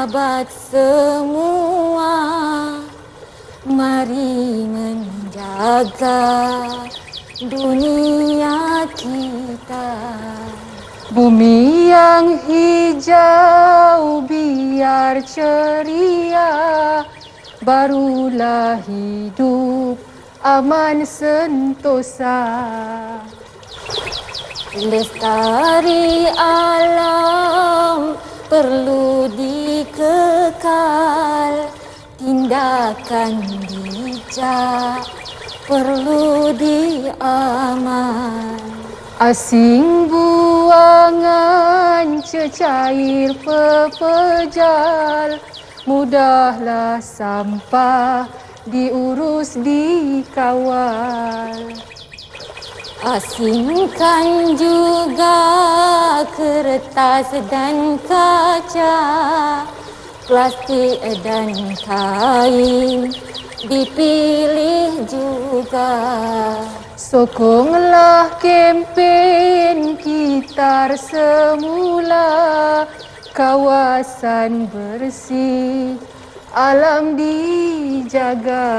sahabat semua, mari menjaga dunia kita. Bumi yang hijau biar ceria, barulah hidup aman sentosa. Lestari alam perlu dikekal, tindakan bijak perlu diamal. Asing buangan cecair pepejal, mudahlah sampah diurus dikawal. Asingkan juga kertas dan kaca, plastik dan kain dipilih juga. Sokonglah kempen Kitar Semula, kawasan bersih, alam dijaga.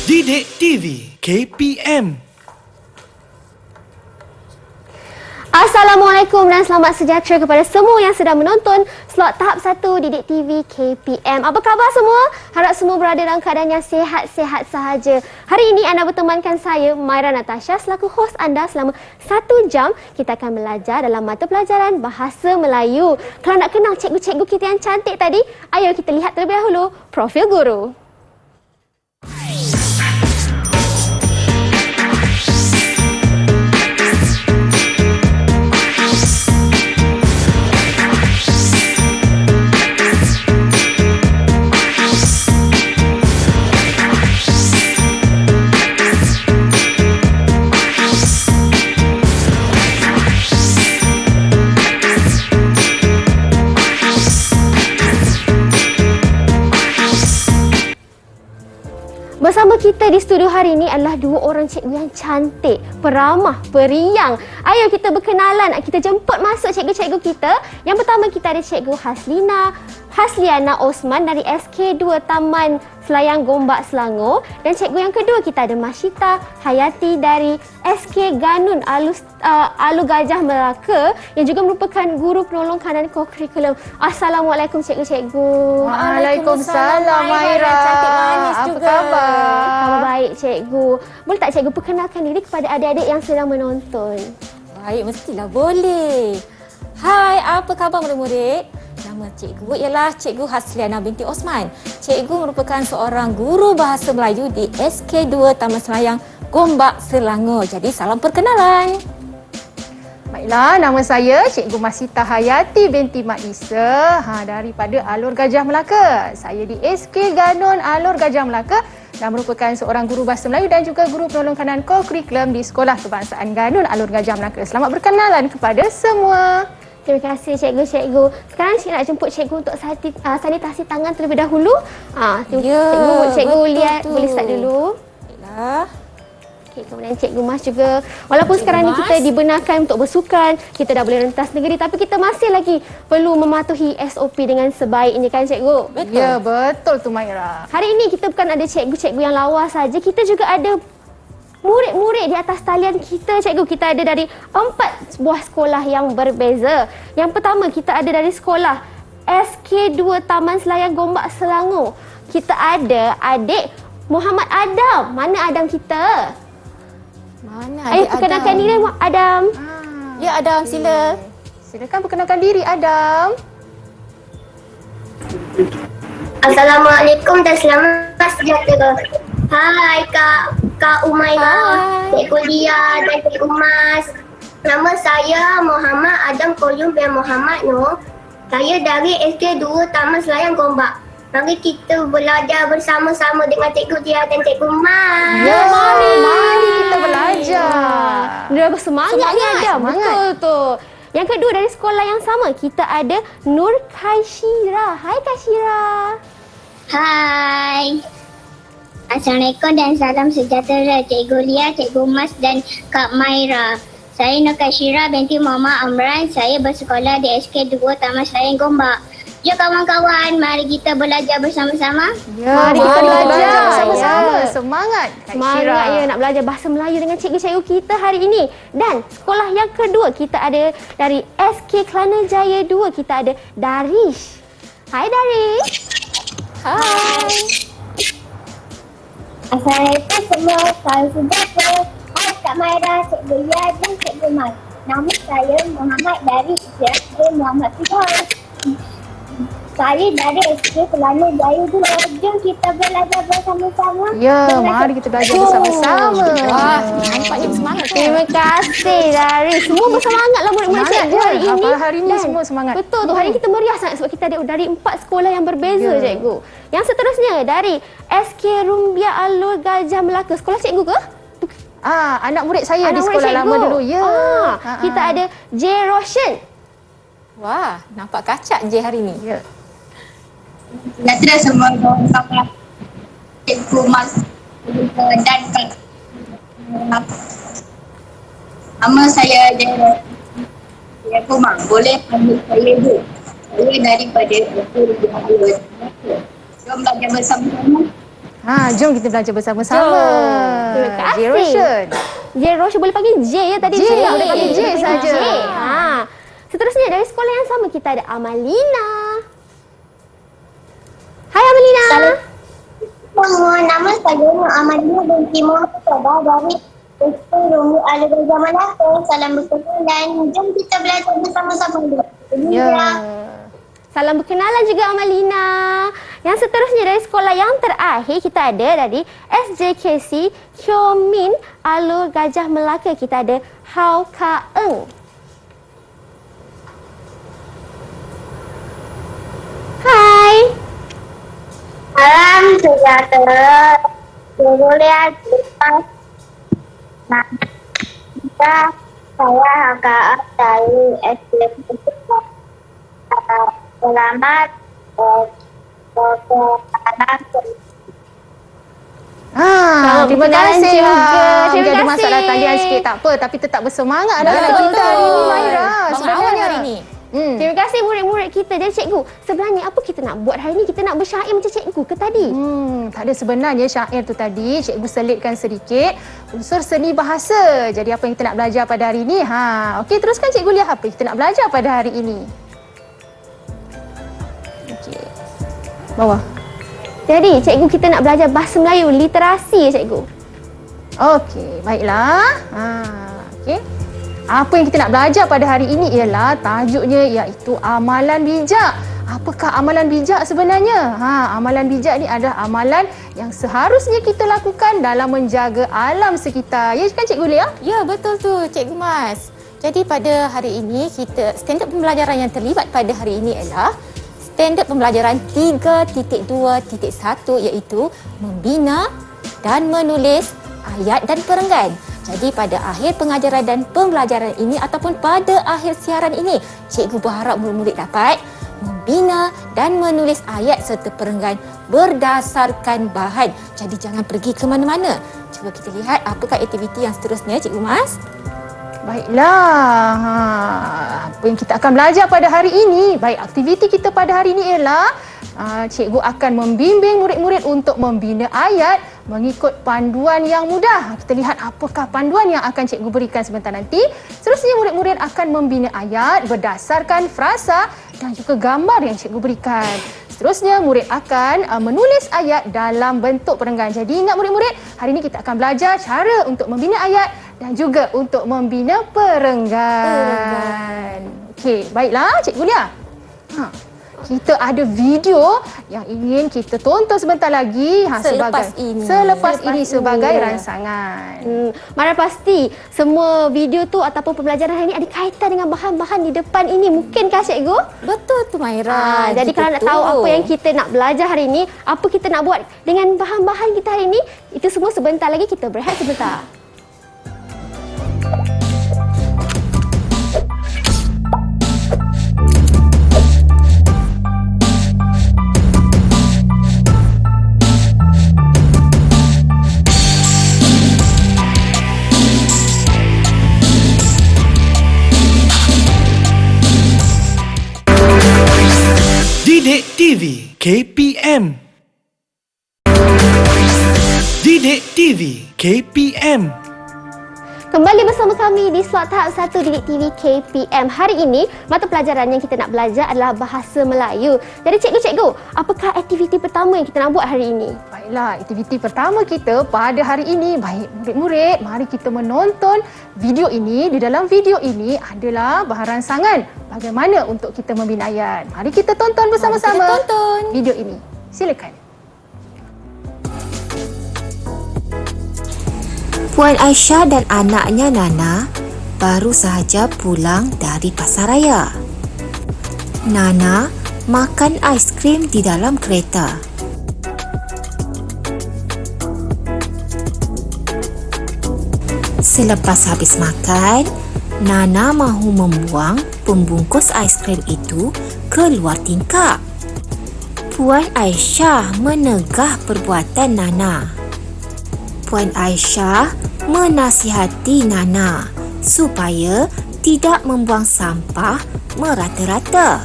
Didik TV KPM. Assalamualaikum dan selamat sejahtera kepada semua yang sedang menonton slot tahap 1 Didik TV KPM. Apa khabar semua? Harap semua berada dalam keadaan yang sihat-sihat sahaja. Hari ini anda bertemankan saya, Maira Natasha, selaku hos anda selama 1 jam. Kita akan belajar dalam mata pelajaran Bahasa Melayu. Kalau nak kenal cikgu-cikgu kita yang cantik tadi, ayo kita lihat terlebih dahulu profil guru. Bersama kita di studio hari ini adalah 2 orang cikgu yang cantik, peramah, periang. Ayo kita berkenalan, kita jemput masuk cikgu-cikgu kita. Yang pertama kita ada Cikgu Hasliana Osman dari SK2 Taman Selayang Gombak Selangor. Dan cikgu yang kedua kita ada Masyita Hayati dari SK Ganun Alu Gajah Melaka yang juga merupakan guru penolong kanan co-curriculum. Assalamualaikum cikgu-cikgu. Waalaikumsalam Maira. Cantik manis Apa juga. khabar? Khabar baik cikgu. Boleh tak cikgu perkenalkan diri kepada adik-adik yang sedang menonton? Baik, mestilah boleh. Hai, apa khabar murid-murid? Nama cikgu ialah Cikgu Hasliana binti Osman. Cikgu merupakan seorang guru bahasa Melayu di SK2 Taman Selayang Gombak Selangor. Jadi salam perkenalan. Baiklah, nama saya Cikgu Masyita Hayati binti Mak Isa daripada Alur Gajah Melaka. Saya di SK Ganun Alur Gajah Melaka dan merupakan seorang guru bahasa Melayu dan juga guru penolong kanan co-curriculum di Sekolah Kebangsaan Ganun Alur Gajah Melaka. Selamat berkenalan kepada semua. Terima kasih cikgu-cikgu. Sekarang cikgu nak jemput cikgu untuk sanitasi tangan terlebih dahulu. Cikgu lihat, betul. boleh start dulu. Baiklah. Okay, kemudian Cikgu Mas juga. Walaupun sekarang ni kita dibenarkan untuk bersukan, kita dah boleh rentas negeri, tapi kita masih lagi perlu mematuhi SOP dengan sebaiknya, kan Cikgu? Betul. Ya, betul tu Maira. Hari ini kita bukan ada cikgu-cikgu yang lawa saja, kita juga ada murid-murid di atas talian kita, cikgu. Kita ada dari 4 buah sekolah yang berbeza. Yang pertama, kita ada dari sekolah SK2 Taman Selayang Gombak Selangor. Kita ada adik Muhammad Adam. Mana Adam kita? Mana Ayo adik perkenalkan Adam? diri Adam. Ya Adam, sila. Silakan perkenalkan diri Adam. Assalamualaikum dan selamat sejahtera. Hai Kak Umaira, Cikgu Lia dan Cikgu Mas. Nama saya Muhammad Adam Koyum bin Muhammad Nur. Saya dari SK2 Taman Selayang Gombak. Mari kita belajar bersama-sama dengan Cikgu Lia dan Cikgu Mas. Ya, mari kita belajar. Dia bersemangat ni Adam. Semangat. Betul tu. Yang kedua dari sekolah yang sama, kita ada Nur Kaishira. Hai Kaishira. Hai. Assalamualaikum dan salam sejahtera Cikgu Lia, Cikgu Mas dan Kak Maira. Saya Nur Kashira binti Muhammad Amran. Saya bersekolah di SK2 Taman Selain Gombak. Jom kawan-kawan, mari kita belajar bersama-sama. Ya, mari kita belajar bersama-sama. Semangat Kak Semangat Syira. ya nak belajar bahasa Melayu dengan cikgu-cikgu kita hari ini. Dan sekolah yang kedua kita ada dari SK Kelana Jaya 2, kita ada Darish. Hai Darish. Hai. Assalamualaikum semua. Salam sejahtera. Hai Kak Maira, Cikgu Lia dan Cikgu Mas. Nama saya Muhammad dari SK Muhammad Fihal. Saya dari SK Kelana Jaya 2. Jom kita belajar bersama-sama. Ya, mari kita belajar bersama-sama. Wah, nampaknya semangat kan? Terima kasih Darish. Semua bersemangatlah murid-murid Semangat cikgu je. hari ini. Apa hari ni Dan semua semangat. Betul tu. Hari ini kita meriah sangat sebab kita ada dari 4 sekolah yang berbeza Ya. cikgu. Yang seterusnya dari SK Rumbia Alur Gajah Melaka. Sekolah cikgu ke? Anak murid saya di Anak sekolah murid lama cikgu. dulu. Ya. Kita ada J Roshan. Wah, nampak kacak je hari ni. Ya. Sejahtera semua kawan-kawan. Cikgu Mas dan Kak. Nama saya Jaya. Saya Kumar. Boleh panggil saya Bu. Saya daripada Rumbia. Jom belajar bersama-sama. Jom kita belajar bersama-sama. Terima kasih. J Roshan. J Roshan boleh panggil J ya tadi. J, boleh panggil J saja. Seterusnya dari sekolah yang sama kita ada Amalina. Hai Amalina. Semua nama saya Amalina binti Muhammad Sabah dari SK Rumbia Alur Gajah Melaka. Salam berkenalan. Jom kita belajar bersama-sama dulu. Ya. Salam berkenalan juga Amalina. Yang seterusnya dari sekolah yang terakhir kita ada dari SJKC Kyomin Alur Gajah Melaka. Kita ada Hao Ka Eng. Hai. Salam sejahtera. Boleh kita. Nah, kita saya agak dari SDM. Selamat berkenalan. Terima berkenalan kasih. juga. Terima Jadi kasih. masalah talian sikit tak apa, tapi tetap bersemangat anak-anak Betul, kita hari ini, Maira. Bangun awal Sebenarnya. hari ni. Terima kasih murid-murid kita. Jadi cikgu, sebenarnya apa kita nak buat hari ni? Kita nak bersyair macam cikgu ke tadi? Tak ada, sebenarnya syair tu tadi cikgu selitkan sedikit unsur seni bahasa. Jadi apa yang kita nak belajar pada hari ini? Okey, teruskan cikgu lihat apa yang kita nak belajar pada hari ini. Okey. Bawah. Jadi cikgu kita nak belajar bahasa Melayu, literasi ya cikgu. Okey, baiklah. Okey. Apa yang kita nak belajar pada hari ini ialah tajuknya iaitu amalan bijak. Apakah amalan bijak sebenarnya? Amalan bijak ni adalah amalan yang seharusnya kita lakukan dalam menjaga alam sekitar. Ya kan Cikgu Lia? Ya, betul tu Cikgu Mas. Jadi pada hari ini standard pembelajaran yang terlibat pada hari ini ialah standard pembelajaran 3.2.1 iaitu membina dan menulis ayat dan perenggan. Jadi pada akhir pengajaran dan pembelajaran ini ataupun pada akhir siaran ini, cikgu berharap murid-murid dapat membina dan menulis ayat serta perenggan berdasarkan bahan. Jadi jangan pergi ke mana-mana. Cuba kita lihat apakah aktiviti yang seterusnya Cikgu Mas. Baiklah. Apa yang kita akan belajar pada hari ini? Baik, aktiviti kita pada hari ini ialah cikgu akan membimbing murid-murid untuk membina ayat mengikut panduan yang mudah. Kita lihat apakah panduan yang akan cikgu berikan sebentar nanti. Seterusnya murid-murid akan membina ayat berdasarkan frasa dan juga gambar yang cikgu berikan. Seterusnya murid akan menulis ayat dalam bentuk perenggan. Jadi ingat murid-murid, hari ini kita akan belajar cara untuk membina ayat dan juga untuk membina perenggan. Okey, baiklah Cikgu Lia. Kita ada video yang ingin kita tonton sebentar lagi Selepas ini. sebagai rangsangan. Mana pasti semua video tu ataupun pembelajaran hari ini ada kaitan dengan bahan-bahan di depan ini. Mungkinkah cikgu? Betul tu Maira. Jadi kalau nak tahu apa yang kita nak belajar hari ini, apa kita nak buat dengan bahan-bahan kita hari ini, itu semua sebentar lagi kita berehat sebentar. Didik TV KPM. Didik TV KPM. Kembali bersama kami di slot tahap 1 Didik TV KPM. Hari ini, mata pelajaran yang kita nak belajar adalah Bahasa Melayu. Jadi cikgu-cikgu, apakah aktiviti pertama yang kita nak buat hari ini? Baiklah, aktiviti pertama kita pada hari ini, baik murid-murid, mari kita menonton video ini. Di dalam video ini adalah bahan rangsangan bagaimana untuk kita membina ayat. Mari kita tonton bersama-sama Mari kita tonton video ini. Silakan. Puan Aisyah dan anaknya Nana baru sahaja pulang dari pasaraya. Nana makan aiskrim di dalam kereta. Selepas habis makan, Nana mahu membuang pembungkus aiskrim itu ke luar tingkap. Puan Aisyah menegah perbuatan Nana. Puan Aisyah menasihati Nana supaya tidak membuang sampah merata-rata.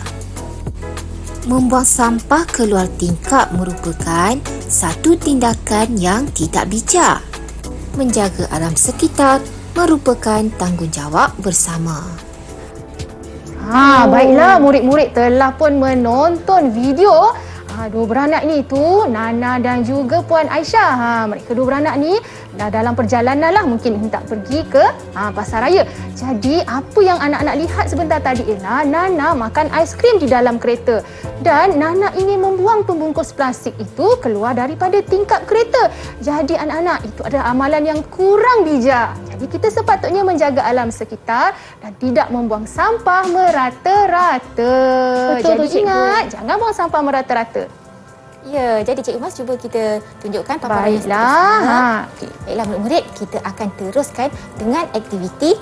Membuang sampah ke luar tingkap merupakan satu tindakan yang tidak bijak. Menjaga alam sekitar merupakan tanggungjawab bersama. Baiklah, murid-murid telah pun menonton video dua beranak ni tu, Nana dan juga Puan Aisyah. Mereka dua beranak ni dah dalam perjalanan lah, mungkin hendak pergi ke pasaraya. Jadi apa yang anak-anak lihat sebentar tadi ialah Nana makan aiskrim di dalam kereta dan Nana ingin membuang pembungkus plastik itu keluar daripada tingkap kereta. Jadi anak-anak, itu adalah amalan yang kurang bijak. Jadi kita sepatutnya menjaga alam sekitar dan tidak membuang sampah merata-rata. Jadi ingat, jangan buang sampah merata-rata. Ya, jadi Cikgu Mas cuba kita tunjukkan paparan yang Baiklah. Okey, baiklah murid-murid, kita akan teruskan dengan aktiviti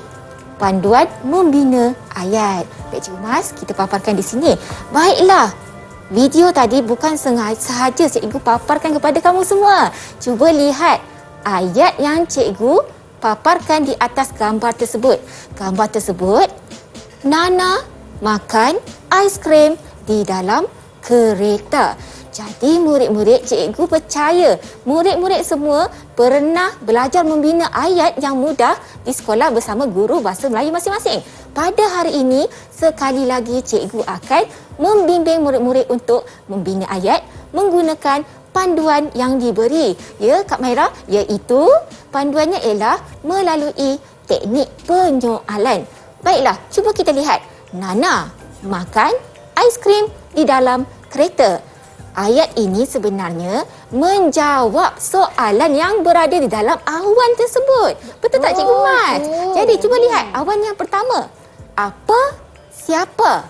panduan membina ayat. Baik Cikgu Mas, kita paparkan di sini. Baiklah, video tadi bukan sahaja Cikgu paparkan kepada kamu semua. Cuba lihat ayat yang Cikgu paparkan di atas gambar tersebut. Gambar tersebut, Nana makan aiskrim di dalam kereta. Jadi murid-murid, Cikgu percaya murid-murid semua pernah belajar membina ayat yang mudah di sekolah bersama guru bahasa Melayu masing-masing. Pada hari ini, sekali lagi Cikgu akan membimbing murid-murid untuk membina ayat menggunakan panduan yang diberi. Ya, Kak Maira, iaitu panduannya ialah melalui teknik penyoalan. Baiklah, cuba kita lihat. Nana makan aiskrim di dalam kereta. Ayat ini sebenarnya menjawab soalan yang berada di dalam awan tersebut. Betul tak Cikgu Mas? Jadi cuba lihat awan yang pertama. Apa? Siapa?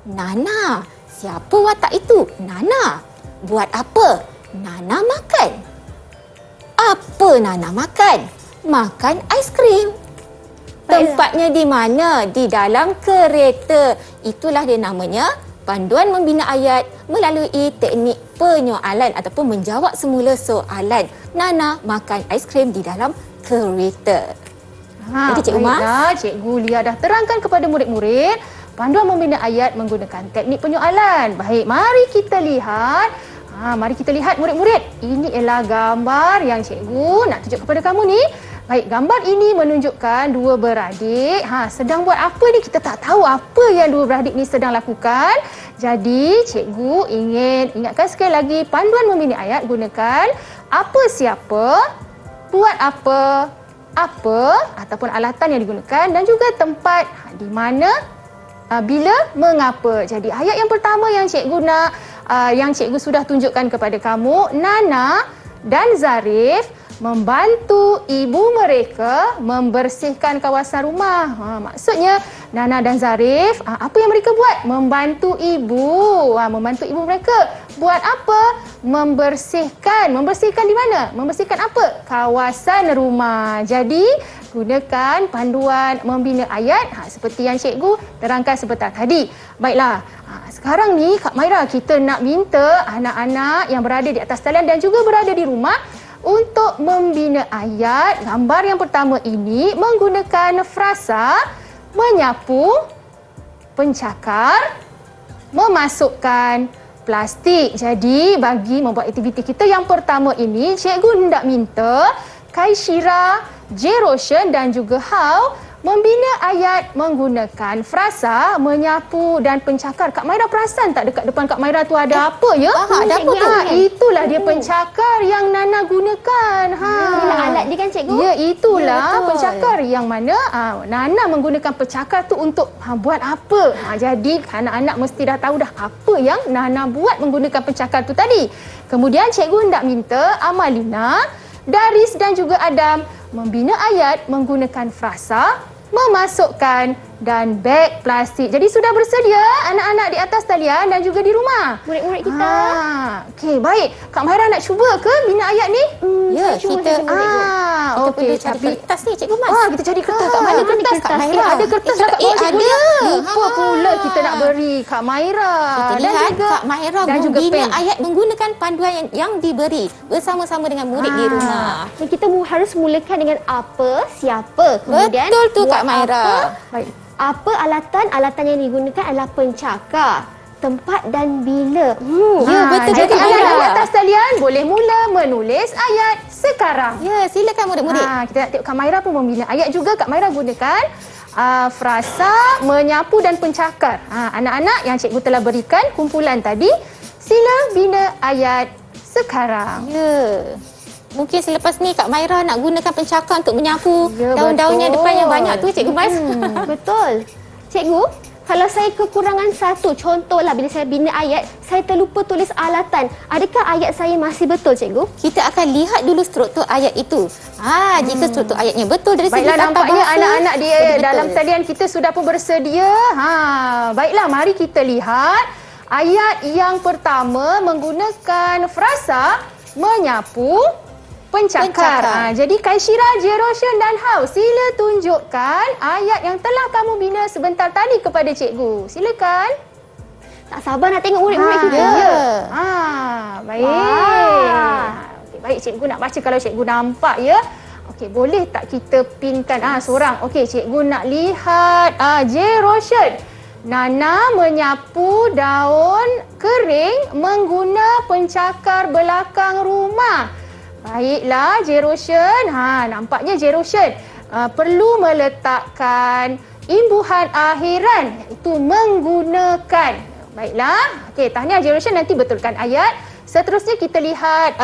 Nana. Siapa watak itu? Nana. Buat apa? Nana makan. Apa Nana makan? Makan aiskrim. Tempatnya di mana? Di dalam kereta. Itulah dia namanya panduan membina ayat melalui teknik penyoalan ataupun menjawab semula soalan. Nana makan aiskrim di dalam kereta. Jadi Cikgu Mas, Cikgu Lia dah terangkan kepada murid-murid panduan membina ayat menggunakan teknik penyoalan. Baik, mari kita lihat. Mari kita lihat murid-murid. Ini ialah gambar yang Cikgu nak tunjuk kepada kamu ni. Baik, gambar ini menunjukkan dua beradik sedang buat apa ni, kita tak tahu apa yang dua beradik ni sedang lakukan. Jadi, Cikgu ingin ingatkan sekali lagi panduan membina ayat gunakan apa siapa, buat apa ataupun alatan yang digunakan dan juga tempat di mana, bila, mengapa. Jadi, ayat yang pertama yang Cikgu nak yang Cikgu sudah tunjukkan kepada kamu, Nana dan Zarif membantu ibu mereka membersihkan kawasan rumah. Maksudnya Nana dan Zarif, apa yang mereka buat? Membantu ibu. Membantu ibu mereka. Buat apa? Membersihkan. Membersihkan di mana? Membersihkan apa? Kawasan rumah. Jadi, gunakan panduan membina ayat seperti yang Cikgu terangkan sebentar tadi. Baiklah, sekarang ni Kak Maira, kita nak minta anak-anak yang berada di atas talian dan juga berada di rumah untuk membina ayat. Gambar yang pertama ini menggunakan frasa menyapu, pencakar, memasukkan plastik. Jadi bagi membuat aktiviti kita yang pertama ini, cikgu hendak minta Kaishira, Jeroshan dan juga Hao membina ayat menggunakan frasa, menyapu dan pencakar. Kak Maira perasan tak dekat depan Kak Maira tu ada apa ya? ada apa tu? Itulah dia pencakar yang Nana gunakan. Inilah alat dia kan cikgu? Ya, itulah betul. pencakar yang mana Nana menggunakan pencakar tu untuk buat apa. Jadi anak-anak mesti dah tahu dah apa yang Nana buat menggunakan pencakar tu tadi. Kemudian cikgu hendak minta Amalina, Daris dan juga Adam membina ayat menggunakan frasa, memasukkan dan beg plastik. Jadi sudah bersedia anak-anak di atas talian dan juga di rumah? Murid-murid kita. Okey, baik. Kak Maira nak cuba ke bina ayat ni? Ya, Saya cuba, kita saya cuba, cikgu. kita okey, perlu cari tapi kertas ni Cikgu Mas. kita cari kertas. Kat mana Mana kertas kertas, Kak Kak Maira? Maira? Ada kertas dah kat bawah cikgu ada. ni. Lupa pula kita nak Ha. beri Kak Maira. Kita Dan lihat juga Kak Maira dan juga membina pen. ayat menggunakan panduan yang diberi bersama-sama dengan murid di rumah. Dan kita harus mulakan dengan apa, siapa. Kemudian Betul tu buat Kak Maira. Baik. Apa alatan yang digunakan adalah pencakar, tempat dan bila. Ya, betul Jadi Kak Maira. anak-anak di atas talian boleh mula menulis ayat sekarang. Ya, silakan murid-murid. Kita nak tengok Kak Maira pun membina ayat juga. Kak Maira gunakan frasa, menyapu dan pencakar. Anak-anak yang cikgu telah berikan kumpulan tadi, sila bina ayat sekarang. Ya. Mungkin selepas ni Kak Maira nak gunakan pencakar untuk menyapu Ya, daun-daunnya betul. depan yang banyak tu Cikgu Mas. Betul. Cikgu, kalau saya kekurangan satu, contohlah bila saya bina ayat, saya terlupa tulis alatan. Adakah ayat saya masih betul, cikgu? Kita akan lihat dulu struktur ayat itu. Jika struktur ayatnya betul dari segi Baiklah, tata nampaknya bahasa, anak-anak di jadi betul. dalam talian kita sudah pun bersedia. Baiklah, mari kita lihat ayat yang pertama menggunakan frasa, menyapu, pencakar. Jadi Kaishira, Jeroshan dan Hao, sila tunjukkan ayat yang telah kamu bina sebentar tadi kepada cikgu. Silakan. Tak sabar nak tengok murid-murid kita. ya. Baik. Wah. Okey, baik, cikgu nak baca kalau cikgu nampak ya. Okey, boleh tak kita pinkan seorang. Okey, cikgu nak lihat Jeroshan. Nana menyapu daun kering mengguna pencakar belakang rumah. Baiklah, Jeroshan. Nampaknya Jeroshan perlu meletakkan imbuhan akhiran, iaitu menggunakan. Baiklah. Okey, tahniah Jeroshan, nanti betulkan ayat. Seterusnya kita lihat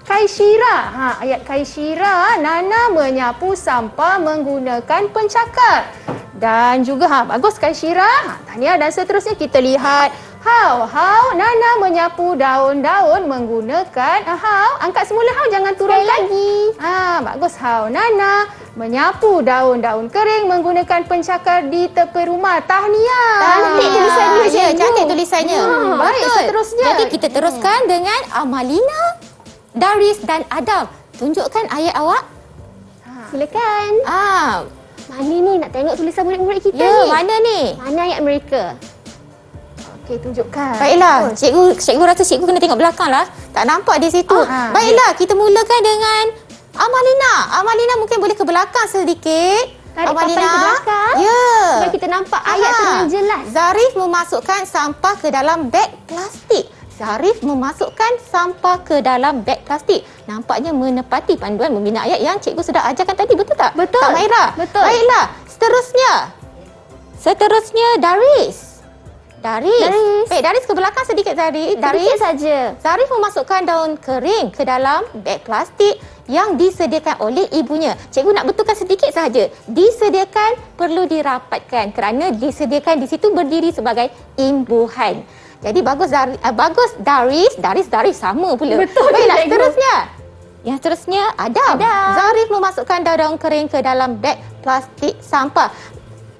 Kaishira. Ayat Kaishira, Nana menyapu sampah menggunakan pencakar. Dan juga bagus Kaishira. Tahniah. Dan seterusnya kita lihat Hao, Nana menyapu daun-daun menggunakan Hao. Angkat semula Hao, jangan turunkan. Sekali lagi. Bagus Hao. Nana menyapu daun-daun kering menggunakan pencakar di tepi rumah. Tahniah. Cantik tulisannya, Ya, cikgu. cantik tulisannya. Baik, Betul. seterusnya. Jadi kita teruskan dengan Amalina, Daris dan Adam. Tunjukkan ayat awak. Silakan. Mana ni nak tengok tulisan murid-murid kita Ya, ni? mana ni? Mana ayat mereka? Okey, tunjukkan. Baiklah, cikgu rasa cikgu kena tengok belakang lah. Tak nampak di situ. Baiklah, kita mulakan dengan Amalina. Amalina mungkin boleh ke belakang sedikit. Tarik papan ke belakang. Ya. Supaya kita nampak ayat tu dengan jelas. Zarif memasukkan sampah ke dalam beg plastik. Zarif memasukkan sampah ke dalam beg plastik. Nampaknya menepati panduan membina ayat yang cikgu sudah ajarkan tadi. Betul tak? Betul. Kak Maira? Betul. Baiklah, seterusnya Daris. Baik, Daris ke belakang sedikit Daris. Sedikit saja. Zarif memasukkan daun kering ke dalam beg plastik yang disediakan oleh ibunya. Cikgu nak betulkan sedikit sahaja. Disediakan perlu dirapatkan kerana disediakan di situ berdiri sebagai imbuhan. Jadi bagus Daris sama pula. Betul, Baiklah, cikgu. seterusnya. Yang seterusnya Adam. Zarif memasukkan daun kering ke dalam beg plastik sampah.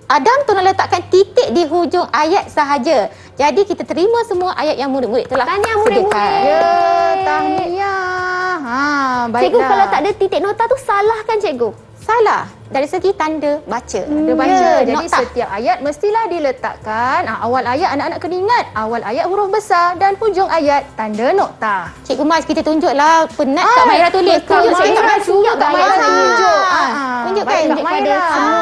Adam tolong letakkan titik di hujung ayat sahaja. Jadi kita terima semua ayat yang murid-murid telah Tahniah murid-murid. sediakan. Ya, tahniah. Baiklah. Cikgu, kalau tak ada titik nota tu salah kan cikgu? Salah dari segi tanda baca. Dia baca. Ya, Jadi nokta. setiap ayat mestilah diletakkan. Awal ayat anak-anak kena ingat. Awal ayat huruf besar dan hujung ayat tanda nokta. Cikgu Mas, kita tunjuklah penat Kak Maira tulis. Kak Tunjuk Maira Cikgu Mas. tunjuk, Kak Maira Tunjuk. tunjuk. Tunjukkan. Baik, Kak Tunjuk Maira. pada semua.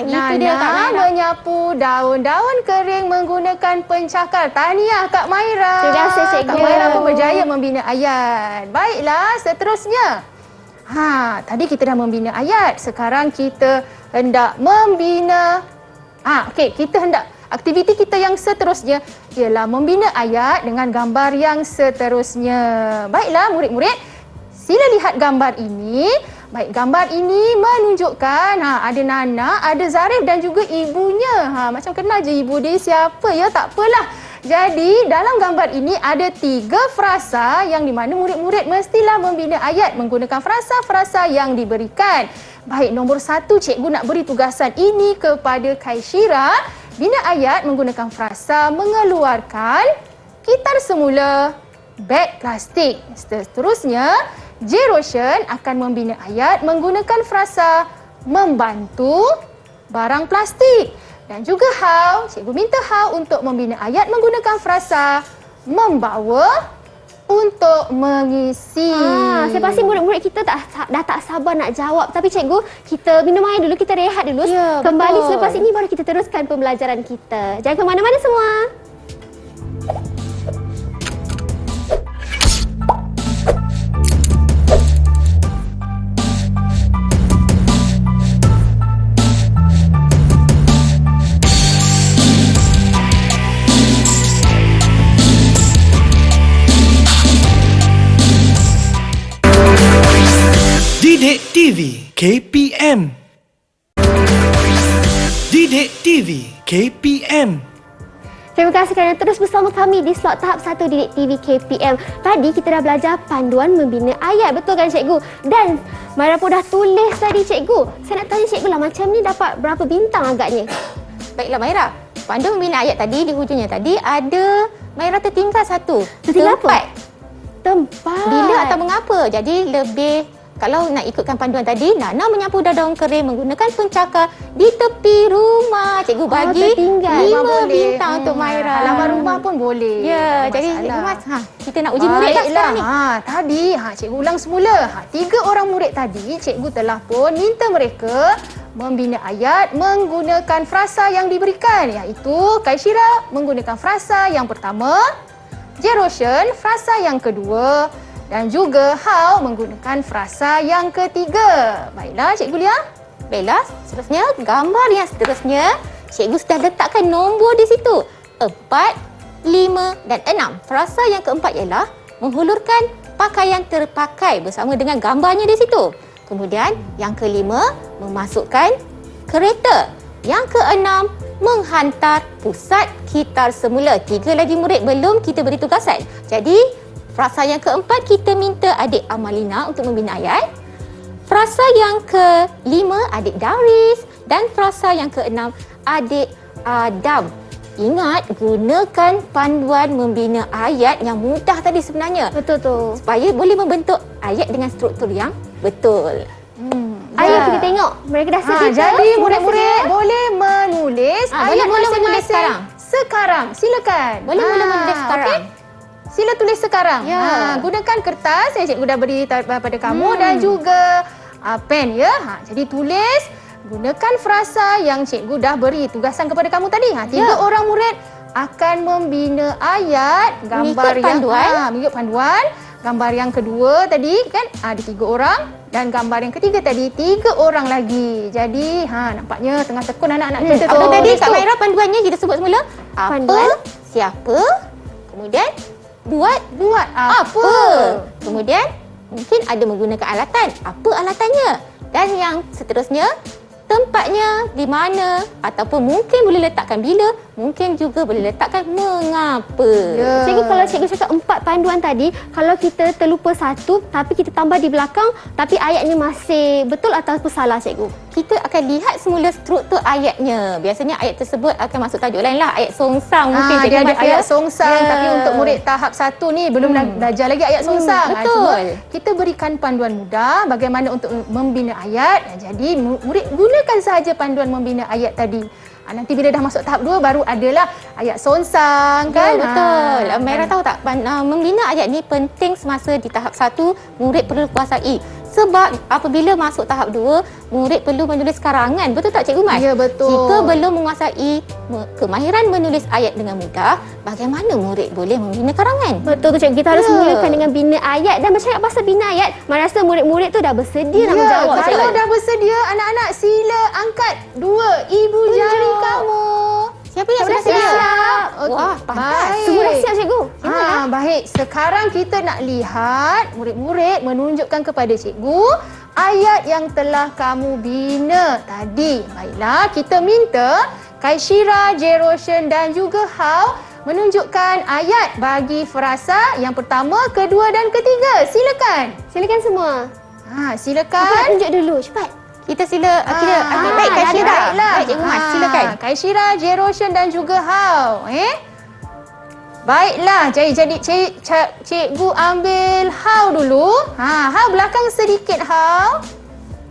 Itu dia, Kak Nana Maira. menyapu daun-daun kering menggunakan pencakar. Tahniah Kak Maira. Terima kasih, Cikgu. Kak Maira pun berjaya membina ayat. Baiklah, seterusnya. Tadi kita dah membina ayat. Sekarang kita hendak membina aktiviti kita yang seterusnya ialah membina ayat dengan gambar yang seterusnya. Baiklah murid-murid, sila lihat gambar ini. Baik, gambar ini menunjukkan ada Nana, ada Zarif dan juga ibunya. Macam kenal je ibu dia siapa ya, tak apalah. Jadi dalam gambar ini ada 3 frasa yang di mana murid-murid mestilah membina ayat menggunakan frasa-frasa yang diberikan. Baik, nombor 1 cikgu nak beri tugasan ini kepada Kaishira. Bina ayat menggunakan frasa mengeluarkan gitar semula beg plastik. Seterusnya, Jeroshan akan membina ayat menggunakan frasa membantu barang plastik. Dan juga Hao, cikgu minta Hao untuk membina ayat menggunakan frasa membawa untuk mengisi. Saya pasti murid-murid kita dah tak sabar nak jawab. Tapi cikgu, kita minum air dulu, kita rehat dulu. Ya, Kembali betul. selepas ini baru kita teruskan pembelajaran kita. Jangan ke mana-mana semua. Didik TV KPM. Didik TV KPM. Terima kasih kerana terus bersama kami di slot tahap 1 Didik TV KPM. Tadi kita dah belajar panduan membina ayat. Betul kan cikgu? Dan Maira pun dah tulis tadi cikgu. Saya nak tanya cikgu lah, macam ni dapat berapa bintang agaknya? Baiklah Maira, panduan membina ayat tadi di hujungnya tadi ada Maira tertinggal 1. Tertinggal apa? Tempat. Tempat. Bila atau mengapa? Jadi lebih, kalau nak ikutkan panduan tadi, Nana menyapu daun kering menggunakan pencakar di tepi rumah. Cikgu bagi tertinggal. 5 bintang untuk Maira. Halaman rumah pun boleh. Ya, Tak jadi masalah. Cikgu Mas, kita nak uji murid dah sekarang ni. Tadi cikgu ulang semula. 3 orang murid tadi cikgu telah pun minta mereka membina ayat menggunakan frasa yang diberikan, iaitu Kaishira menggunakan frasa yang pertama, Jeroshan frasa yang kedua dan juga Hao menggunakan frasa yang ketiga. Baiklah Cikgu Lia. Baiklah, seterusnya gambar yang seterusnya, cikgu sudah letakkan nombor di situ. 4, 5 dan 6. Frasa yang keempat ialah menghulurkan pakaian terpakai bersama dengan gambarnya di situ. Kemudian yang kelima, memasukkan kereta. Yang keenam, menghantar pusat gitar semula. 3 lagi murid belum kita beri tugasan. Jadi, frasa yang keempat kita minta adik Amalina untuk membina ayat. Frasa yang kelima adik Daris dan frasa yang keenam adik Adam. Ingat, gunakan panduan membina ayat yang mudah tadi sebenarnya. Betul tu. Supaya boleh membentuk ayat dengan struktur yang betul. Ayo kita tengok. Mereka dah sedia. Jadi Semua murid-murid sedia? boleh menulis ayat boleh menulis masing-masing sekarang. Silakan. Boleh mula menulis sekarang. okey? Sila tulis sekarang. Ya. Gunakan kertas yang cikgu dah beri pada kamu dan juga pen ya. Jadi tulis, gunakan frasa yang cikgu dah beri tugasan kepada kamu tadi. 3 orang murid akan membina ayat gambar Mengikut panduan. mengikut panduan. Gambar yang kedua tadi kan ada 3 orang dan gambar yang ketiga tadi 3 orang lagi. Jadi nampaknya tengah tekun anak-anak kita tu. Apa tadi Kak Maira panduannya kita sebut semula? Apa, Panduan. siapa, kemudian buat apa? Kemudian mungkin ada menggunakan alatan. Apa alatannya? Dan yang seterusnya, tempatnya di mana ataupun mungkin boleh letakkan bila, mungkin juga boleh letakkan mengapa. Ya. Cikgu, kalau cikgu cakap 4 panduan tadi, kalau kita terlupa satu tapi kita tambah di belakang tapi ayatnya masih betul ataupun salah cikgu? Kita akan lihat semula struktur ayatnya. Biasanya ayat tersebut akan masuk tajuk lain lah. Ayat songsang mungkin Dia ada Mas, ayat ya. songsang tapi untuk murid tahap 1 ni belum belajar lagi ayat songsang. betul. Cuma kita berikan panduan mudah bagaimana untuk membina ayat. Jadi murid gunakan sahaja panduan membina ayat tadi. Nanti bila dah masuk tahap 2 baru adalah ayat songsang kan? Ya, betul. Maira tahu tak, membina ayat ni penting semasa di tahap 1, murid perlu kuasai Sebab apabila masuk tahap 2, murid perlu menulis karangan. Betul tak Cikgu Mas? Ya, betul. Jika belum menguasai kemahiran menulis ayat dengan mudah, bagaimana murid boleh membina karangan? Betul tu cikgu, kita harus mulakan dengan bina ayat. Dan bercakap pasal bina ayat, mana rasa murid-murid tu dah bersedia nak menjawab. Kalau cikgu. dah bersedia, anak-anak sila angkat 2 ibu jari kamu. Siapa yang sudah sedia? Siap. Wah, pantas. Baik. Semua dah siap cikgu. Baik, sekarang kita nak lihat murid-murid menunjukkan kepada cikgu ayat yang telah kamu bina tadi. Baiklah, kita minta Kaishira, Jeroshan dan juga Hao menunjukkan ayat bagi frasa yang pertama, kedua dan ketiga. Silakan. Silakan semua. Silakan. Aku nak tunjuk dulu, cepat. Kita sila baik Kaishira. Baik Cikgu Mas, silakan. Kaishira, Jeroshan dan juga Hao. Baiklah, jadi cikgu ambil Hao dulu. Hao belakang sedikit Hao.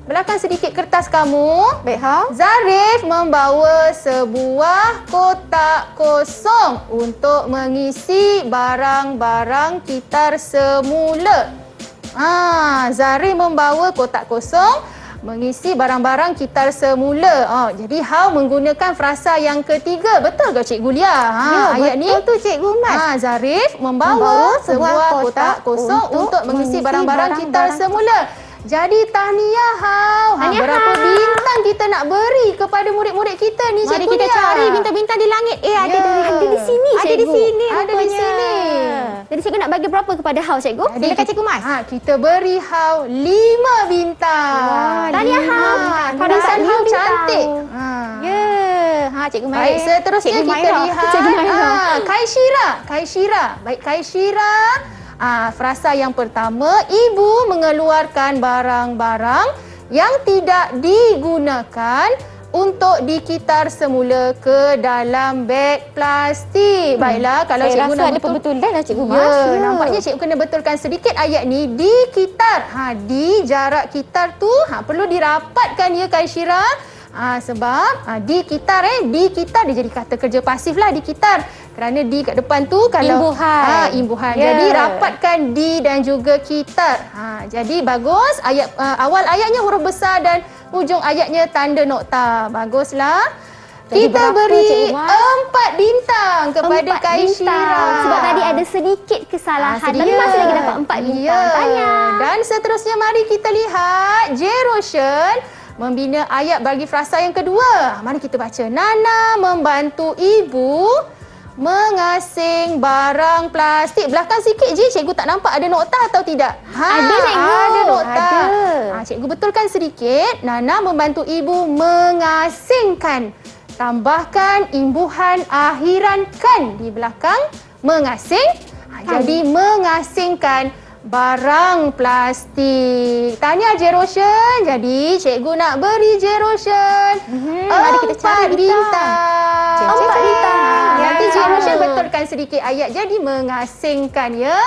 Belakang sedikit kertas kamu. Baik Hao. Zarif membawa sebuah kotak kosong untuk mengisi barang-barang kitar semula. Zarif membawa kotak kosong mengisi barang-barang kitar semula. Jadi Hao menggunakan frasa yang ketiga. Betul ke Cikgu Lia? Ayat ni. Betul tu Cikgu Mas. Zarif membawa sebuah kotak kosong untuk mengisi barang-barang kitar semula. Jadi tahniah Hao. Berapa bintang kita nak beri kepada murid-murid kita ni Mari Cikgu kita Lia? cari bintang-bintang di langit. Ada di sini, Ada di cikgu. sini. Ada di rupanya. sini. Jadi cikgu nak bagi berapa kepada Hao cikgu? Silakan Cikgu Mas. Kita beri Hao 5 bintang. Tahniah Hao. Tulisan Dapat Hao 5 bintang. cantik. Ya. Cikgu Mai. Baik, seterusnya Cikgu kita Maira. lihat Cikgu Maira. Kaishira. Baik, Kaishira. Frasa yang pertama, ibu mengeluarkan barang-barang yang tidak digunakan untuk dikitar semula ke dalam beg plastik. Baiklah, kalau Saya cikgu rasa nak ada pembetulan lah Cikgu Mas. nampaknya cikgu kena betulkan sedikit ayat ni. Dikitar. Di jarak kitar tu perlu dirapatkan ya Kaishira. Sebab dikitar dikitar dia jadi kata kerja pasif lah, dikitar. Kerana di kat depan tu kalau Imbuhan. imbuhan. Ya. Jadi rapatkan di dan juga kitar. Jadi bagus ayat awal ayatnya huruf besar dan hujung ayatnya tanda nokta. Baguslah. Jadi Kita berapa, beri Cikgu Mas? 4 bintang kepada 4 Kaishira. bintang. Sebab tadi ada sedikit kesalahan. Tapi masih lagi dapat 4 bintang. Ya. Tahniah. Dan seterusnya mari kita lihat Jeroshan membina ayat bagi frasa yang kedua. Mari kita baca. Nana membantu ibu mengasing barang plastik. Belakang sikit je, cikgu tak nampak ada nokta atau tidak? Ada, cikgu. Ada nokta. Ada. Cikgu betulkan sedikit. Nana membantu ibu mengasingkan. Tambahkan imbuhan akhiran kan di belakang mengasing. Jadi mengasingkan barang plastik. Tahniah Jeroshan. Jadi cikgu nak beri Jeroshan Mari kita cari 4 bintang. 4 bintang. Nanti Ya. Jeroshan betulkan sedikit ayat. Jadi mengasingkan ya.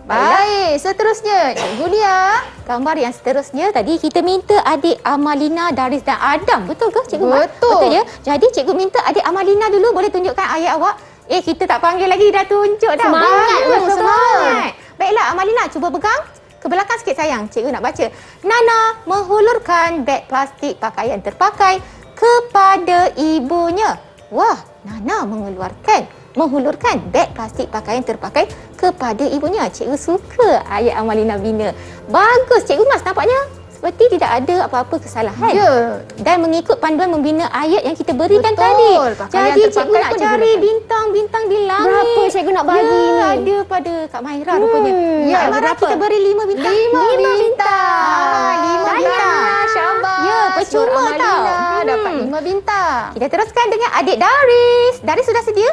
Baik, seterusnya Cikgu Lia. Gambar yang seterusnya tadi kita minta adik Amalina, Daris dan Adam. Betul ke Cikgu Mas? Betul. Betul ya. Jadi cikgu minta adik Amalina dulu boleh tunjukkan ayat awak. Kita tak panggil lagi, dah tunjuk dah. Semangat, Bagus, betul. semangat. Baiklah Amalina, cuba pegang ke belakang sikit sayang. Cikgu nak baca. Nana menghulurkan beg plastik pakaian terpakai kepada ibunya. Wah, Nana menghulurkan beg plastik pakaian terpakai kepada ibunya. Cikgu suka ayat Amalina bina. Bagus Cikgu Mas, nampaknya seperti tidak ada apa-apa kesalahan. Ya. Dan mengikut panduan membina ayat yang kita berikan Betul. tadi. Pakaian Jadi terpakai cikgu nak pun cari digunakan. bintang-bintang di langit. Berapa cikgu nak bagi ya, ni? ada pada Kak Maira rupanya. Ya, Kak Maira berapa? kita beri 5 bintang. 5 bintang. 5 bintang. Syabas. Ya, percuma Nur tau. Amalina dapat 5 bintang. Kita teruskan dengan adik Daris. Daris sudah sedia?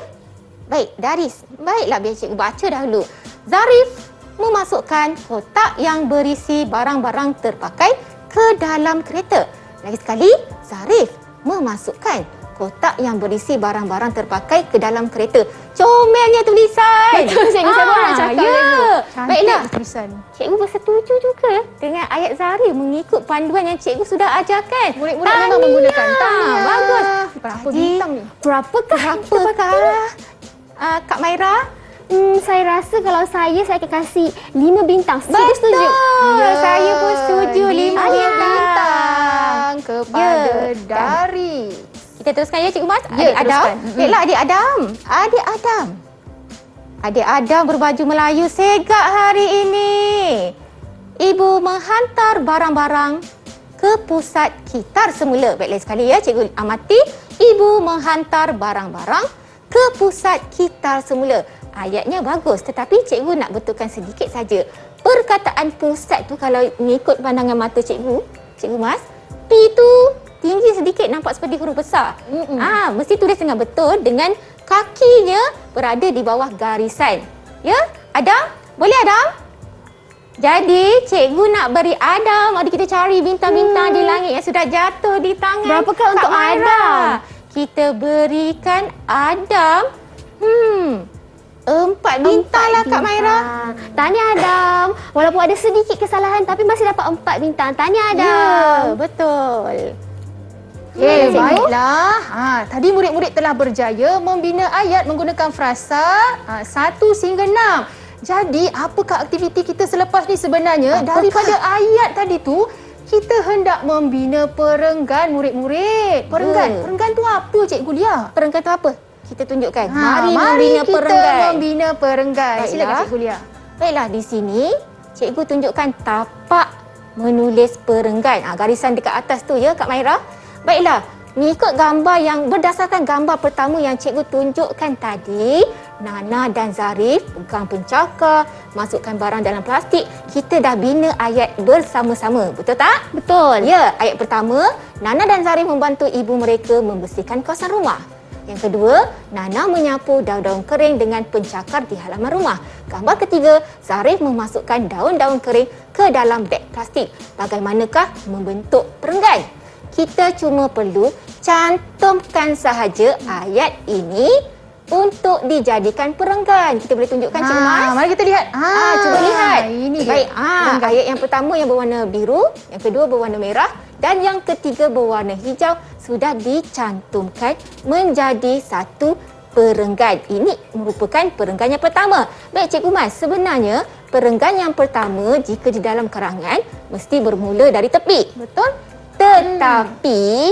Baik, Daris. Baiklah, biar cikgu baca dahulu. Zarif memasukkan kotak yang berisi barang-barang terpakai ke dalam kereta. Lagi sekali, Zarif memasukkan kotak yang berisi barang-barang terpakai ke dalam kereta. Comelnya tulisan. Betul, cikgu. Saya baru nak cakap, Ya. Cantik Baiklah. tulisan. Cikgu bersetuju juga dengan ayat Zarif mengikut panduan yang cikgu sudah ajarkan. Murid-murid memang menggunakan. Tahniah. Bagus. Berapa Jadi, bintang ni? Berapakah? Berapakah Kak Maira Saya rasa kalau saya akan kasih 5 bintang. Setuju. Ya, saya pun setuju 5 bintang kepada Ya, Dari. Kita teruskan ya Cikgu Mas. Ya, Adik Adam. teruskan. Baiklah Adik Adam. Adik Adam berbaju Melayu segak hari ini. Ibu menghantar barang-barang ke pusat kitar semula. Baiklah sekali ya Cikgu amati. Ibu menghantar barang-barang ke pusat kitar semula. Ayatnya bagus tetapi Cikgu nak betulkan sedikit saja. Perkataan pusat tu kalau mengikut pandangan mata Cikgu Mas, P tu tinggi sedikit nampak seperti huruf besar. Mesti tulis dengan betul dengan kakinya berada di bawah garisan. Ya, Adam? Boleh Adam? Jadi, cikgu nak beri Adam. Mari kita cari bintang-bintang di langit yang sudah jatuh di tangan Berapakah untuk Kak Maira? Adam? Kita berikan Adam 4 bintang lah Kak Maira. Tahniah Adam. Walaupun ada sedikit kesalahan tapi masih dapat 4 bintang. Tahniah Adam. Ya, betul. Cikgu. Baiklah. Tadi murid-murid telah berjaya membina ayat menggunakan frasa 1 sehingga 6. Jadi, apakah aktiviti kita selepas ni sebenarnya? Daripada ayat tadi tu, kita hendak membina perenggan murid-murid. Perenggan tu apa Cikgu Lia? Perenggan tu apa? Kita tunjukkan. Mari kita membina perenggan. Baiklah. Silakan Cikgu Lia. Baiklah, di sini cikgu tunjukkan tapak menulis perenggan. Garisan dekat atas tu ya Kak Maira. Baiklah, mengikut gambar yang berdasarkan gambar pertama yang cikgu tunjukkan tadi, Nana dan Zarif pegang pencakar, masukkan barang dalam plastik. Kita dah bina ayat bersama-sama. Betul tak? Betul. Ya, ayat pertama, Nana dan Zarif membantu ibu mereka membersihkan kawasan rumah. Yang kedua, Nana menyapu daun-daun kering dengan pencakar di halaman rumah. Gambar ketiga, Zarif memasukkan daun-daun kering ke dalam beg plastik. Bagaimanakah membentuk perenggan? Kita cuma perlu cantumkan sahaja ayat ini untuk dijadikan perenggan. Kita boleh tunjukkan Cikgu Mas? Mari kita lihat. Cuba lihat. Ini dia. Baik, Perenggan. ayat yang pertama yang berwarna biru, yang kedua berwarna merah dan yang ketiga berwarna hijau sudah dicantumkan menjadi satu perenggan. Ini merupakan perenggan yang pertama. Baik Cikgu Mas, sebenarnya perenggan yang pertama jika di dalam karangan mesti bermula dari tepi. Betul? Tetapi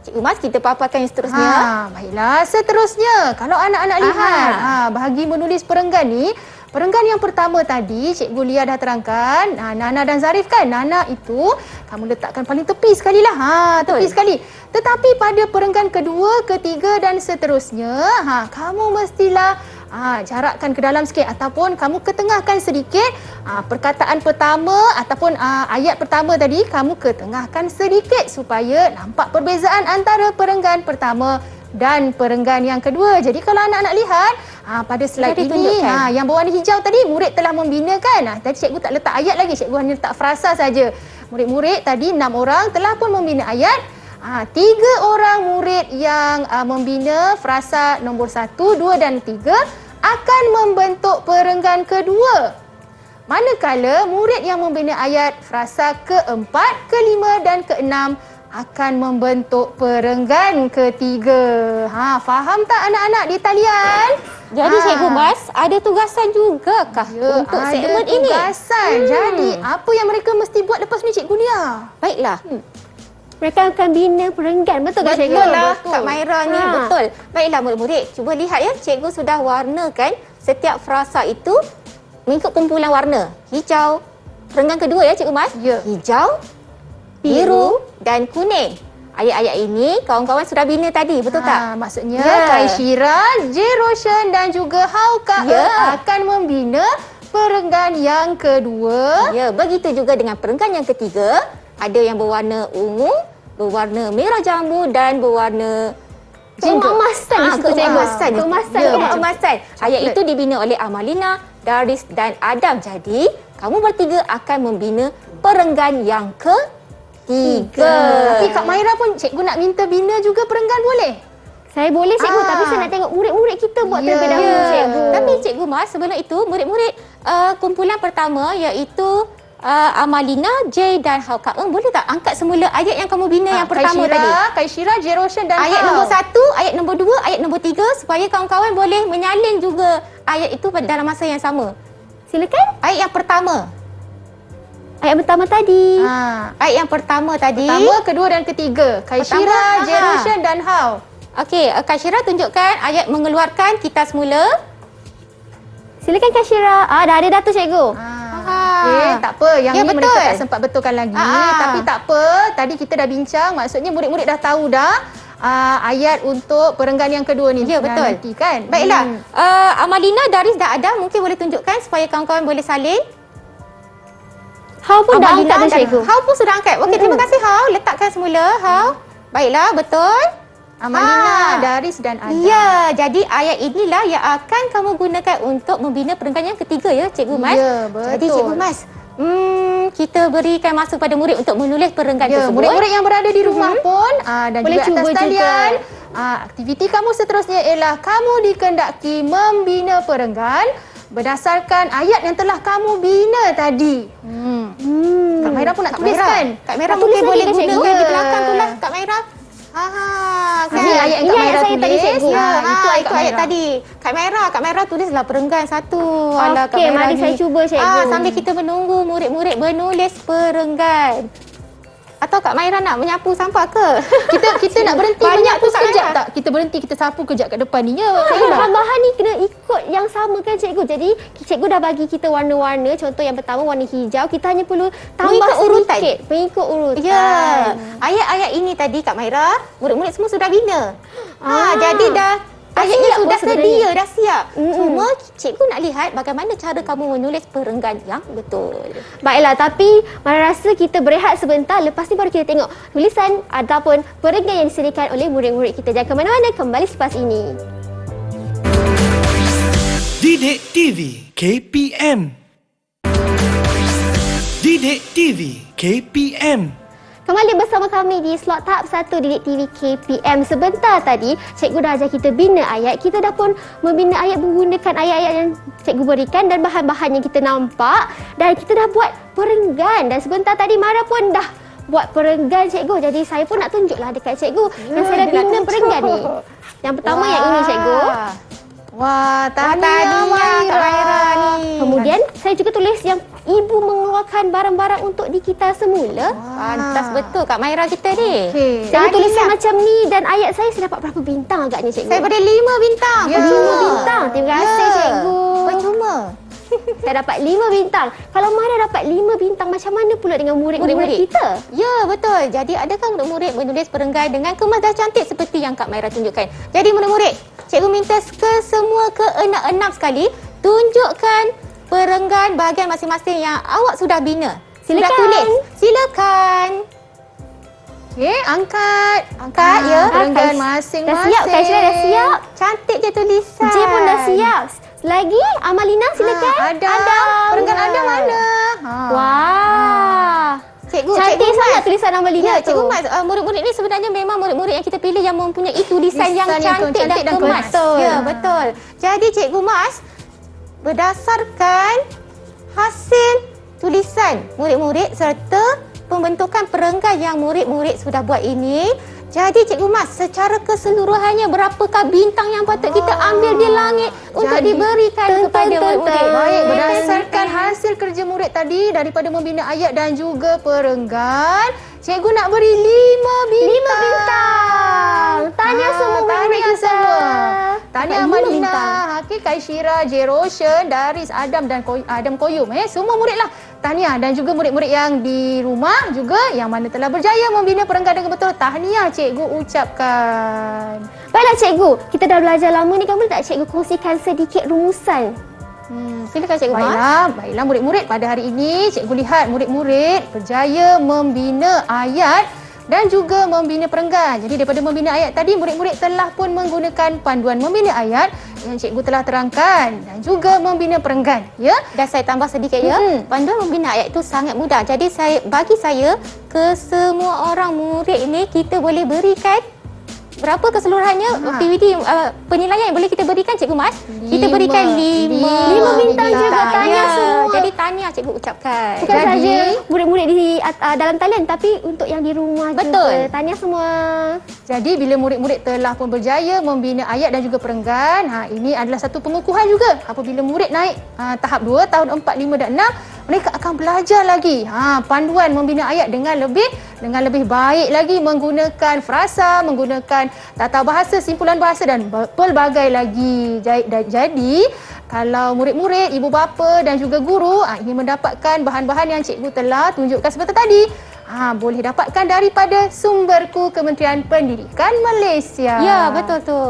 Cikgu Mas, kita paparkan yang seterusnya. Baiklah, seterusnya kalau anak-anak lihat bahagi menulis perenggan ni, perenggan yang pertama tadi Cikgu Lia dah terangkan, Nana dan Zarif kan. Nana itu kamu letakkan paling tepi sekali lah. Tepi sekali. Tetapi pada perenggan kedua, ketiga dan seterusnya, kamu mestilah jarakkan ke dalam sikit ataupun kamu ketengahkan sedikit. Perkataan pertama ataupun ayat pertama tadi kamu ketengahkan sedikit supaya nampak perbezaan antara perenggan pertama dan perenggan yang kedua. Jadi kalau anak-anak lihat pada slide Tadi ini tunjukkan. yang berwarna hijau tadi murid telah membina kan. Tadi cikgu tak letak ayat lagi, cikgu hanya letak frasa saja. Murid-murid tadi 6 orang telah pun membina ayat. 3 orang murid yang membina frasa nombor 1, 2 dan 3 akan membentuk perenggan kedua. Manakala murid yang membina ayat frasa keempat, kelima dan keenam akan membentuk perenggan ketiga. Faham tak anak-anak di talian? Jadi Cikgu Mas, ada tugasan jugakah untuk segmen ini? Ada tugasan. Jadi apa yang mereka mesti buat lepas ni Cikgu Lia? Baiklah. Mereka akan bina perenggan. Betul tak Cikgu? Betul lah Betul. Kak Maira ni, betul. Baiklah murid-murid, cuba lihat ya. Cikgu sudah warnakan setiap frasa itu mengikut kumpulan warna. Hijau, perenggan kedua ya Cikgu Mas. Ya. Hijau, biru dan kuning. Ayat-ayat ini kawan-kawan sudah bina tadi, betul tak? Maksudnya Ya. Kak Syira, J. Roshan dan juga Hauka Ya. akan membina perenggan yang kedua. Ya, begitu juga dengan perenggan yang ketiga. Ada yang berwarna ungu, berwarna merah jambu dan berwarna Keemasan di situ, Cikgu. keemasan. Keemasan, Ya, kan? keemasan. Ayat itu dibina oleh Amalina, Daris dan Adam. Jadi, kamu bertiga akan membina perenggan yang ketiga. Tapi Kak Maira pun cikgu nak minta bina juga perenggan boleh? Saya boleh Cikgu, tapi saya nak tengok murid-murid kita buat Ya. terlebih dahulu, Cikgu. Tapi Cikgu Mas, sebelum itu murid-murid kumpulan pertama iaitu Amalina, J dan Hau. Kak Eng, boleh tak angkat semula ayat yang kamu bina yang pertama tadi? Kaishira, Jeroshan dan Ayat Hau. nombor 1, ayat nombor 2, ayat nombor 3 supaya kawan-kawan boleh menyalin juga ayat itu dalam masa yang sama. Silakan. Ayat yang pertama. Ayat pertama tadi. Ayat yang pertama tadi. Pertama, kedua dan ketiga. Kaishira, Pertama, Jeroshan dan Hau. Okey, Kak Syira tunjukkan ayat mengeluarkan kita semula. Silakan Kak Syira. Dah ada dah tu cikgu. Okey, tak apa. Yang Ya, ni betul. mereka tak sempat betulkan lagi. Tapi tak apa. Tadi kita dah bincang. Maksudnya murid-murid dah tahu dah ayat untuk perenggan yang kedua ni. Ya, betul. Nanti kan. Baiklah. Amalina, Daris dah ada. Mungkin boleh tunjukkan supaya kawan-kawan boleh salin. Hau pun dah Amalina angkat dah dan cikgu. Hau pun sudah angkat. Okey, terima kasih Hau. Letakkan semula Hau. Baiklah, betul. Amalina, Daris dan Adam. Ya, jadi ayat inilah yang akan kamu gunakan untuk membina perenggan yang ketiga ya, Cikgu Mas. Ya, betul. Jadi Cikgu Mas, kita berikan masa pada murid untuk menulis perenggan Ya, tersebut. murid-murid yang berada di rumah pun dan Boleh juga cuba atas talian. Aktiviti kamu seterusnya ialah kamu dikendaki membina perenggan berdasarkan ayat yang telah kamu bina tadi. Kak Maira pun nak Kak tulis Maira. kan? Kak Maira Nak mungkin tulis boleh lagi ke, gunakan Cikgu? di belakang tu lah Kak Maira. Ini ayat yang Ini Kak ayat Maira saya tulis. tadi, Cikgu. Itu ayat itu Kak ayat Maira. tadi. Kak Maira tulislah perenggan satu. Alah, Kak Okey, Maira mari ni. saya cuba, Cikgu. Sambil kita menunggu murid-murid menulis perenggan. Atau Kak Maira nak menyapu sampah ke? Kita nak berhenti Banyak menyapu tu, Kak sekejap Maira. tak? Kita berhenti, kita sapu kejap kat depan ni. Ya, Cikgu, bahan-bahan ni kena ikut yang sama kan cikgu. Jadi cikgu dah bagi kita warna-warna. Contoh yang pertama warna hijau. Kita hanya perlu tambah Mengikut urutan. sedikit. Mengikut urutan. Ya. Ayat-ayat ini tadi Kak Maira, murid-murid semua sudah bina. Jadi dah ayatnya siap sudah pun sebenarnya. sedia, dah siap. Cuma cikgu nak lihat bagaimana cara kamu menulis perenggan yang betul. Baiklah, tapi Mara rasa kita berehat sebentar. Lepas ni baru kita tengok tulisan ataupun perenggan yang disediakan oleh murid-murid kita. Jangan ke mana-mana, kembali selepas ini. Didik TV KPM. Didik TV KPM. Kembali bersama kami di slot tahap 1 Didik TV KPM. Sebentar tadi, cikgu dah ajar kita bina ayat. Kita dah pun membina ayat menggunakan ayat-ayat yang cikgu berikan dan bahan-bahan yang kita nampak. Dan kita dah buat perenggan. Dan sebentar tadi Mara pun dah buat perenggan cikgu. Jadi saya pun nak tunjuklah dekat cikgu yang saya dah bina perenggan ni. Yang pertama yang ini cikgu. Wah, Tahniah Kak Maira ni. Kemudian saya juga tulis yang ibu mengeluarkan barang-barang untuk di kita semula. Pantas betul Kak Maira kita ni. Okey. Saya tulisan macam ni dan ayat saya dapat berapa bintang agaknya cikgu? Saya beri 5 bintang. Ya. 5 bintang. Terima kasih cikgu. Percuma. Saya dapat 5 bintang. Kalau Mara dapat 5 bintang, macam mana pula dengan murid-murid kita? Ya, betul. Jadi adakah murid-murid menulis perenggan dengan kemas dan cantik seperti yang Kak Maira tunjukkan? Jadi murid-murid, cikgu minta semua keenam-enam sekali tunjukkan perenggan bahagian masing-masing yang awak sudah bina. Sudah Silakan. tulis. Silakan. Okey, angkat. Angkat ya. Perenggan Dah masing-masing. siap, Kak Syirah dah siap. Cantik je tulisan. J pun dah siap. Lagi, Amalina silakan. Adam. Perenggan Adam mana? Wah. Cikgu, Cantik Cikgu sangat Mas. tulisan Amalina Ya, tu. Cikgu Mas, murid-murid ni sebenarnya memang murid-murid yang kita pilih yang mempunyai tulisan yang Lisan yang cantik cantik dan dan kemas. kemas. Ya, betul. Jadi Cikgu Mas, berdasarkan hasil tulisan murid-murid serta pembentukan perenggan yang murid-murid sudah buat ini, jadi Cikgu Mas, secara keseluruhannya berapakah bintang yang patut kita ambil di langit untuk Jadi, diberikan kepada murid-murid? Baik, berdasarkan hasil kerja murid tadi daripada membina ayat dan juga perenggan, cikgu nak beri 5 bintang. 5 bintang. Tahniah semua murid Tahniah kita. semua. Tahniah Dapat 5 Amalina, bintang. Hakim, Kaishira, Jeroshan, Daris, Adam dan Adam Koyum. Semua murid lah. Tahniah dan juga murid-murid yang di rumah juga yang mana telah berjaya membina perenggan dengan betul. Tahniah cikgu ucapkan. Baiklah cikgu, kita dah belajar lama ni, kan boleh tak cikgu kongsikan sedikit rumusan? Silakan Cikgu Mas. Baiklah murid-murid, pada hari ini cikgu lihat murid-murid berjaya membina ayat dan juga membina perenggan. Jadi daripada membina ayat tadi, murid-murid telah pun menggunakan panduan membina ayat yang cikgu telah terangkan dan juga membina perenggan. Ya. Dan saya tambah sedikit ya. Panduan membina ayat itu sangat mudah. Jadi bagi saya ke semua orang murid ini kita boleh berikan berapa keseluruhannya PVD penilaian yang boleh kita berikan Cikgu Mas? Kita berikan 5 bintang juga. Tahniah semua. Jadi tahniah Cikgu ucapkan. Bukan saja murid-murid di dalam talian, tapi untuk yang di rumah Betul. juga. Tahniah semua. Jadi bila murid-murid telah pun berjaya membina ayat dan juga perenggan, ini adalah satu pengukuhan juga. Apabila murid naik tahap 2, tahun 4, 5 dan 6, mereka akan belajar lagi panduan membina ayat dengan lebih baik lagi, menggunakan frasa, menggunakan tata bahasa, simpulan bahasa dan pelbagai lagi. Jadi kalau murid-murid, ibu bapa dan juga guru ingin mendapatkan bahan-bahan yang cikgu telah tunjukkan sebentar tadi, boleh dapatkan daripada Sumberku Kementerian Pendidikan Malaysia. Ya, betul tu.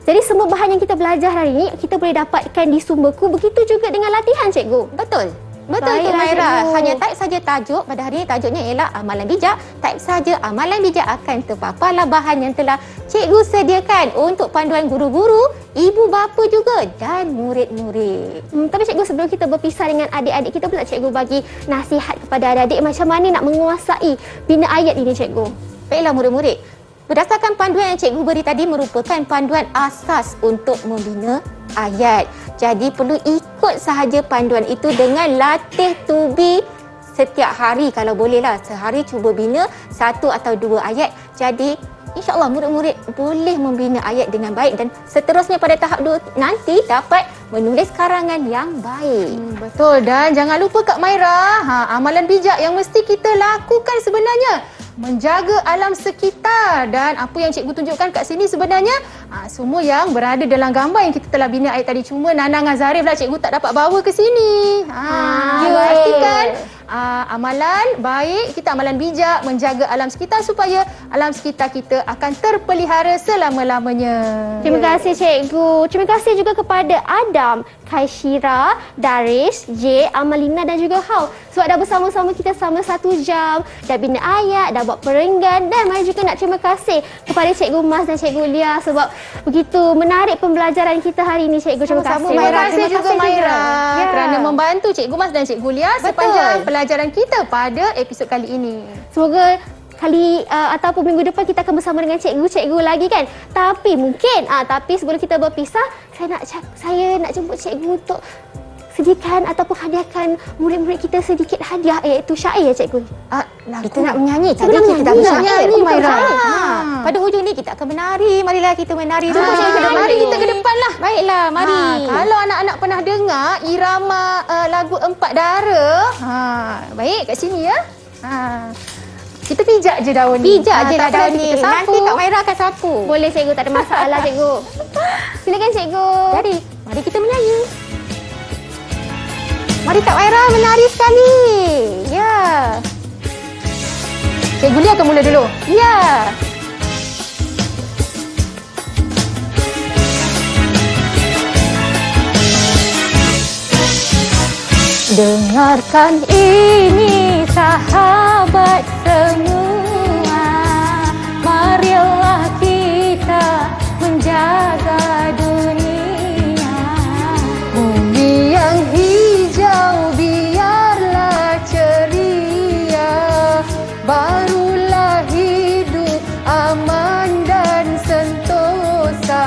Jadi semua bahan yang kita belajar hari ini, kita boleh dapatkan di Sumberku. Begitu juga dengan latihan, Cikgu. Betul. Betul tu Baiklah, Maira. Cikgu. Hanya type saja tajuk. Pada hari ini tajuknya ialah amalan bijak. Type saja amalan bijak akan terpaparlah bahan yang telah cikgu sediakan untuk panduan guru-guru, ibu bapa juga dan murid-murid. Tapi cikgu, sebelum kita berpisah dengan adik-adik kita pula, cikgu bagi nasihat kepada adik-adik macam mana nak menguasai bina ayat ini, cikgu. Baiklah murid-murid. Berdasarkan panduan yang cikgu beri tadi merupakan panduan asas untuk membina ayat. Jadi perlu ikut sahaja panduan itu dengan latih tubi setiap hari kalau bolehlah. Sehari cuba bina 1 atau 2 ayat. Jadi insya-Allah murid-murid boleh membina ayat dengan baik dan seterusnya pada tahap 2 nanti dapat menulis karangan yang baik. Betul, dan jangan lupa Kak Maira, amalan bijak yang mesti kita lakukan sebenarnya menjaga alam sekitar. Dan apa yang cikgu tunjukkan kat sini sebenarnya semua yang berada dalam gambar yang kita telah bina ayat tadi. Cuma Nana dengan Zarif lah cikgu tak dapat bawa ke sini. Pastikan amalan baik kita, amalan bijak menjaga alam sekitar supaya alam sekitar kita akan terpelihara selama-lamanya. Terima kasih, cikgu. Terima kasih juga kepada Adam, Kaishira, Daris, J, Amalina dan juga Hau. Sebab dah bersama-sama kita selama 1 jam. Dah bina ayat, dah buat perenggan. Dan Mari juga nak terima kasih kepada Cikgu Mas dan Cikgu Lia sebab begitu menarik pembelajaran kita hari ini, cikgu. Terima kasih. Terima kasih juga Maira Ya. kerana membantu Cikgu Mas dan Cikgu Lia sepanjang pelajaran kita pada episod kali ini. Semoga kali ataupun minggu depan kita akan bersama dengan cikgu-cikgu lagi kan. Tapi mungkin tapi sebelum kita berpisah, saya nak jemput cikgu untuk sediakan ataupun hadiahkan murid-murid kita sedikit hadiah, iaitu syair ya, cikgu. Kita nak menyanyi. Cikgu Tadi nak kita dah menyanyi. bersyair. Kita Maira. bersyair. Pada hujung ni kita akan menari. Marilah kita menari. Mari kita ke depan lah. Baiklah, mari. Kalau anak-anak pernah dengar irama lagu Empat Dara, baik kat sini ya. Kita pijak je daun ni. Pijak je lah tapi daun nanti ni. kita sapu. Nanti Kak Maira akan sapu. Boleh, cikgu, tak ada masalah, cikgu. Silakan, cikgu. Jadi, mari kita menyanyi. Mari Kak Maira menari sekali. Ya. Cikgu Lia akan mula dulu. Ya. Dengarkan ini sahabat semua, marilah kita menjaga dunia. Bumi yang hijau biarlah ceria, barulah hidup aman dan sentosa.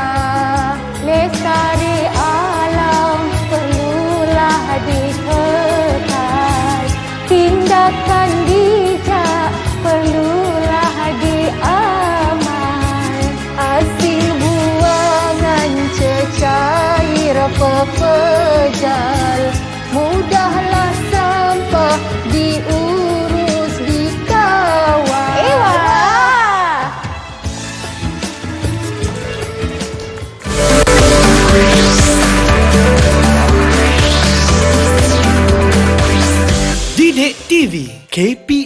Lestari alam perlulah dikekal, tindakan bijak perlulah diamal. Asing buangan cecair pepejal, mudahlah sampah diurus dikawal. Didik TV KPM